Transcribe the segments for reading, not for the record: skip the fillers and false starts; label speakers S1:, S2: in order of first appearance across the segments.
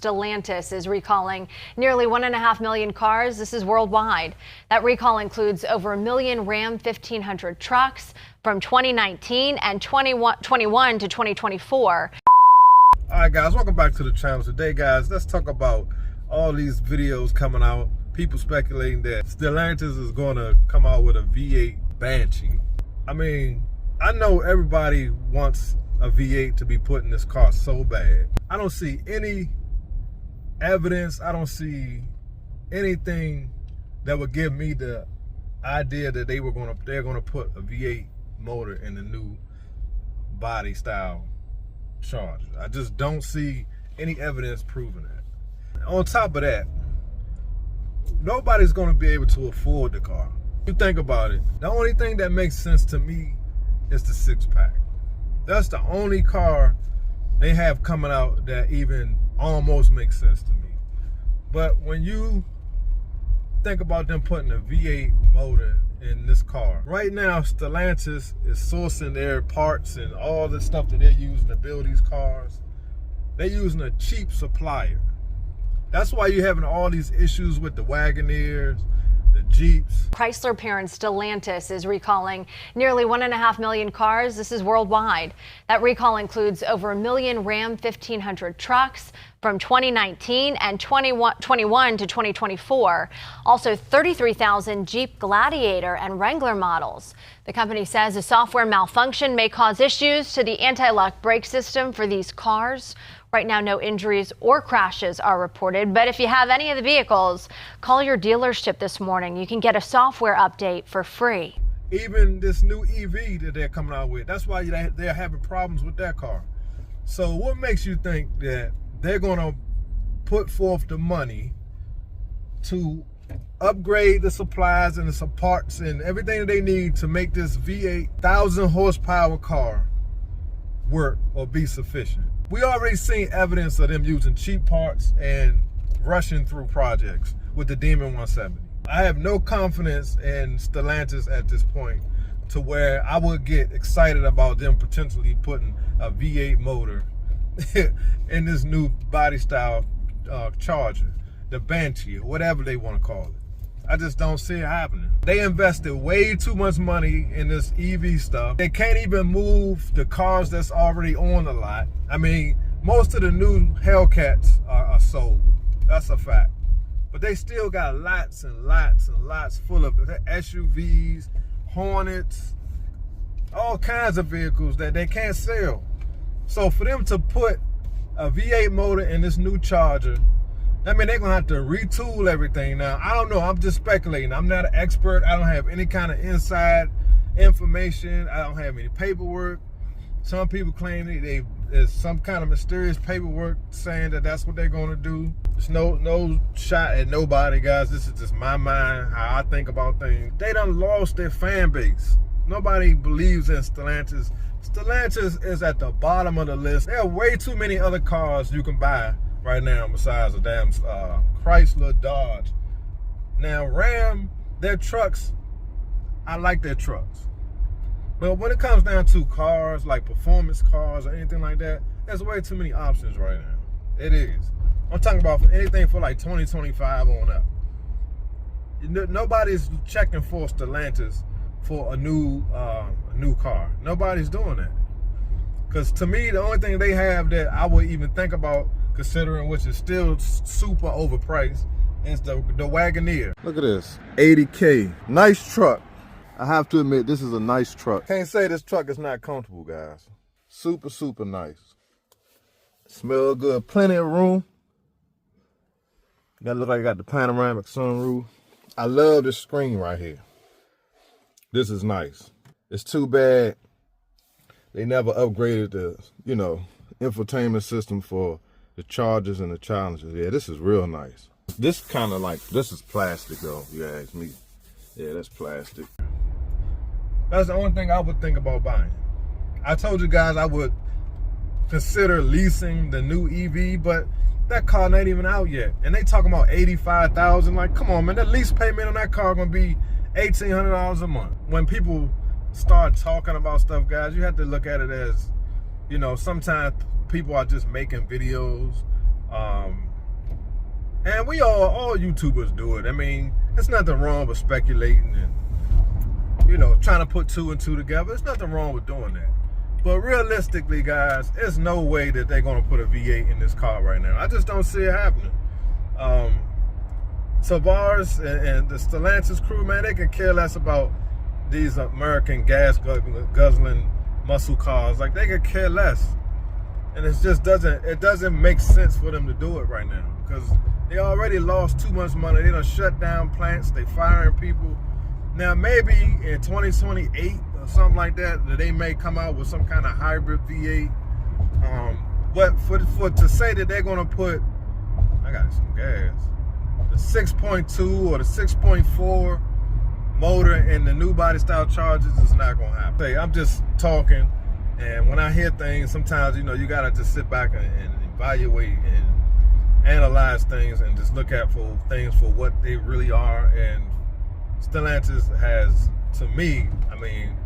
S1: Stellantis is recalling nearly 1.5 million cars. This is worldwide. That recall includes over 1 million Ram 1500 trucks from 2019 and 2021 to 2024.
S2: All right, guys, welcome back to the channel. Today, guys, let's talk about all these videos coming out. People speculating that Stellantis is going to come out with a V8 Banshee. I mean, I know everybody wants a V8 to be put in this car so bad. I don't see any evidence. I don't see anything that would give me the idea that they're going to put a V8 motor in the new body style Charger. I just don't see any evidence proving that. On top of that, nobody's going to be able to afford the car. You think about it, the only thing that makes sense to me is the six-pack. That's the only car they have coming out that even almost makes sense to me. But when you think about them putting a V8 motor in this car, right now Stellantis is sourcing their parts and all the stuff that they're using to build these cars. They're using a cheap supplier. That's why you're having all these issues with the Wagoneers, the Jeeps.
S1: Chrysler parent Stellantis is recalling nearly 1.5 million cars. This is worldwide. That recall includes over 1 million Ram 1500 trucks from 2019 and 2021 to 2024. Also 33,000 Jeep Gladiator and Wrangler models. The company says a software malfunction may cause issues to the anti-lock brake system for these cars. Right now, no injuries or crashes are reported, but if you have any of the vehicles, call your dealership this morning. You can get a software update for free.
S2: Even this new EV that they're coming out with, that's why they're having problems with that car. So what makes you think that they're going to put forth the money to upgrade the supplies and the parts and everything that they need to make this V8 1,000 horsepower car work or be sufficient? We already seen evidence of them using cheap parts and rushing through projects with the Demon 170. I have no confidence in Stellantis at this point to where I would get excited about them potentially putting a V8 motor in this new body style Charger, the Banshee, or whatever they want to call it. I just don't see it happening. They invested way too much money in this EV stuff. They can't even move the cars that's already on the lot. I mean, most of the new Hellcats are sold. That's a fact. But they still got lots and lots and lots full of SUVs, Hornets, all kinds of vehicles that they can't sell. So for them to put a V8 motor in this new Charger, I mean, they're going to have to retool everything now. I don't know. I'm just speculating. I'm not an expert. I don't have any kind of inside information. I don't have any paperwork. Some people claim that there's some kind of mysterious paperwork saying that that's what they're going to do. There's no shot at nobody, guys. This is just my mind, how I think about things. They done lost their fan base. Nobody believes in Stellantis. Stellantis is at the bottom of the list. There are way too many other cars you can buy right now besides a damn Chrysler, Dodge. Now Ram, their trucks, I like their trucks. But when it comes down to cars, like performance cars or anything like that, there's way too many options right now. It is. I'm talking about for anything for like 2025 on up. Nobody's checking for Stellantis for a new car. Nobody's doing that. Because to me, the only thing they have that I would even think about considering, which is still super overpriced, is the Wagoneer. Look at this, 80K, nice truck. I have to admit, this is a nice truck. Can't say this truck is not comfortable, guys. Super, super nice. Smell good, plenty of room. Gotta look like I got the panoramic sunroof. I love this screen right here. This is nice. It's too bad they never upgraded the, infotainment system for the Chargers and the Challengers. Yeah, this is real nice. This kind of like, this is plastic though, if you ask me. Yeah, that's plastic. That's the only thing I would think about buying. I told you guys I would consider leasing the new EV, but that car not even out yet. And they talking about $85,000. Like, come on, man, the lease payment on that car gonna be $1,800 a month. When people start talking about stuff, guys, you have to look at it as, sometimes people are just making videos. And we all YouTubers do it. I mean, there's nothing wrong with speculating and, you know, trying to put two and two together. There's nothing wrong with doing that. But realistically, guys, there's no way that they're going to put a V8 in this car right now. I just don't see it happening. Tavares and the Stellantis crew, man, they can care less about these American gas guzzling muscle cars. Like, they could care less. And it just doesn't make sense for them to do it right now, because they already lost too much money. They done shut down plants. They firing people. Now, maybe in 2028 or something like that, they may come out with some kind of hybrid V8. But for to say that they're going to put, I got some gas, the 6.2 or the 6.4 motor in the new body style Chargers is not going to happen. Hey, I'm just talking, and when I hear things, sometimes, you know, you got to just sit back and evaluate and analyze things and just look at for things for what they really are. And Stellantis has, to me, I mean,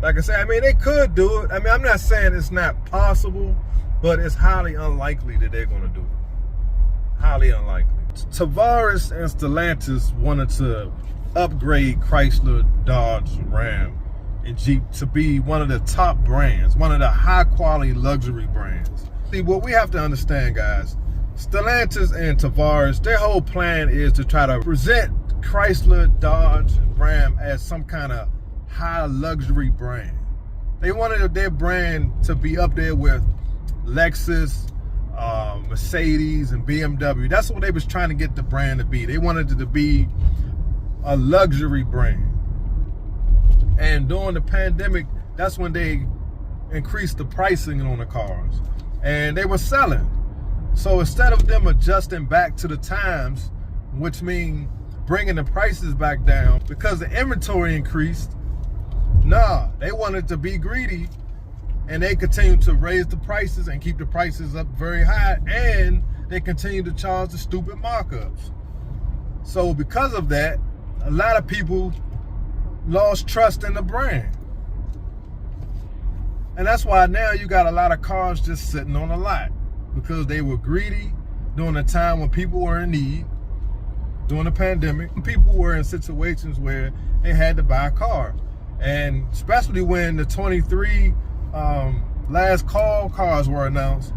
S2: like I said, I mean, they could do it. I mean, I'm not saying it's not possible, but it's highly unlikely that they're going to do it. Highly unlikely. Tavares and Stellantis wanted to upgrade Chrysler, Dodge, Ram, and Jeep to be one of the top brands, one of the high quality luxury brands. See, what we have to understand, guys, Stellantis and Tavares, their whole plan is to try to present Chrysler, Dodge, and Ram as some kind of high luxury brand. They wanted their brand to be up there with Lexus, Mercedes, and BMW. That's what they was trying to get the brand to be. They wanted it to be a luxury brand. And during the pandemic, that's when they increased the pricing on the cars. And they were selling. So instead of them adjusting back to the times, which means bringing the prices back down because the inventory increased, nah, they wanted to be greedy, and they continued to raise the prices and keep the prices up very high, and they continued to charge the stupid markups. So because of that, a lot of people lost trust in the brand. And that's why now you got a lot of cars just sitting on the lot, because they were greedy during a time when people were in need, during the pandemic. People were in situations where they had to buy a car. And especially when the 23 last call cars were announced,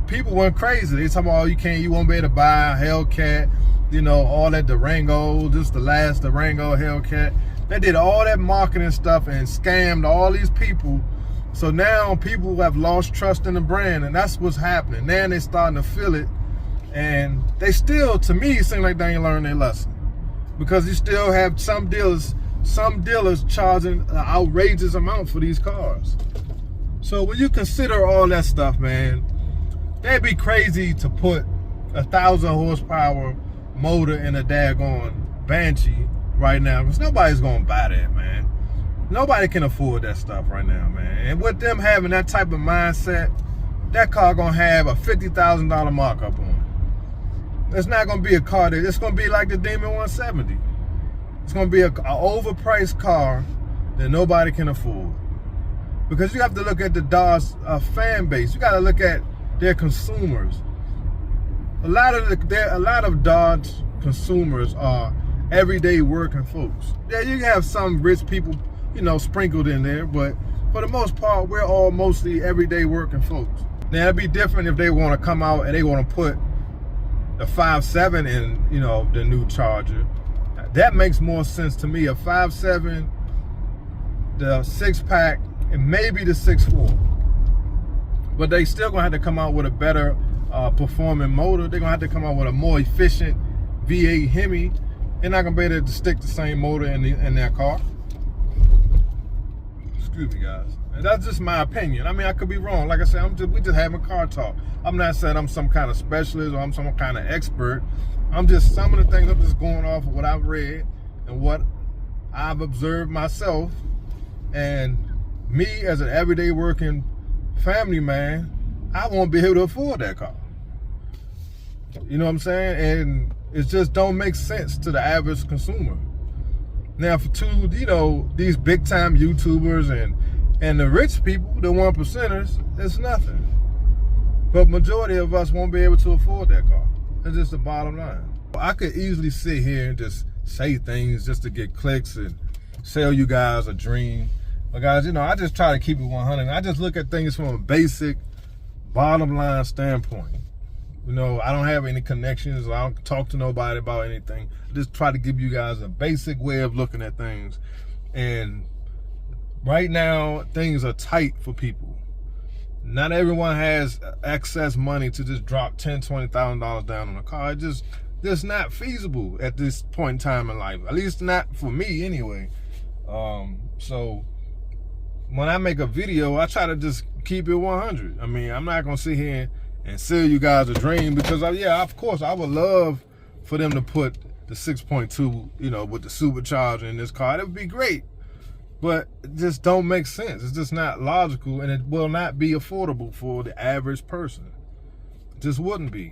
S2: people went crazy. They talking about, you won't be able to buy a Hellcat, you know, all that Durango, just the last Durango Hellcat. They did all that marketing stuff and scammed all these people. So now people have lost trust in the brand, and that's what's happening. Now they're starting to feel it, and they still, to me, seem like they ain't learned their lesson, because you still have some dealers charging an outrageous amount for these cars. So when you consider all that stuff, man, they'd be crazy to put 1,000 horsepower motor in a daggone Banshee right now, because nobody's gonna buy that, man. Nobody can afford that stuff right now, man. And with them having that type of mindset, that car gonna have a $50,000 markup on it. It's not gonna be a car that, it's gonna be like the Demon 170. It's gonna be an overpriced car that nobody can afford. Because you have to look at the Dodge fan base. You gotta look at their consumers. A lot of Dodge consumers are everyday working folks. Yeah, you can have some rich people, you know, sprinkled in there, but for the most part, we're all mostly everyday working folks. Now, it'd be different if they want to come out and they want to put the 5.7 in, you know, the new Charger. That makes more sense to me. A 5.7, the 6-pack, and maybe the 6.4. But they still gonna have to come out with a better performing motor. They're gonna have to come out with a more efficient V8 Hemi. They're not gonna be able to stick the same motor in their car. Excuse me, guys. And that's just my opinion. I mean, I could be wrong. Like I said, we just having car talk. I'm not saying I'm some kind of specialist or I'm some kind of expert. I'm just, some of the things I'm just going off of what I've read and what I've observed myself. And me as an everyday working family man, I won't be able to afford that car. You know what I'm saying? And it just don't make sense to the average consumer. Now, to, you know, these big time YouTubers and the rich people, the 1%ers, it's nothing. But majority of us won't be able to afford that car. It's just the bottom line. I could easily sit here and just say things just to get clicks and sell you guys a dream. But guys, you know, I just try to keep it 100. I just look at things from a basic bottom line standpoint. You know, I don't have any connections. I don't talk to nobody about anything. I just try to give you guys a basic way of looking at things. And right now, things are tight for people. Not everyone has excess money to just drop $10,000, $20,000 down on a car. It's just not feasible at this point in time in life. At least not for me anyway. So when I make a video, I try to just keep it 100. I mean, I'm not gonna sit here and sell you guys a dream because, yeah, of course, I would love for them to put the 6.2, you know, with the supercharger in this car. That would be great. But it just don't make sense. It's just not logical, and it will not be affordable for the average person. It just wouldn't be.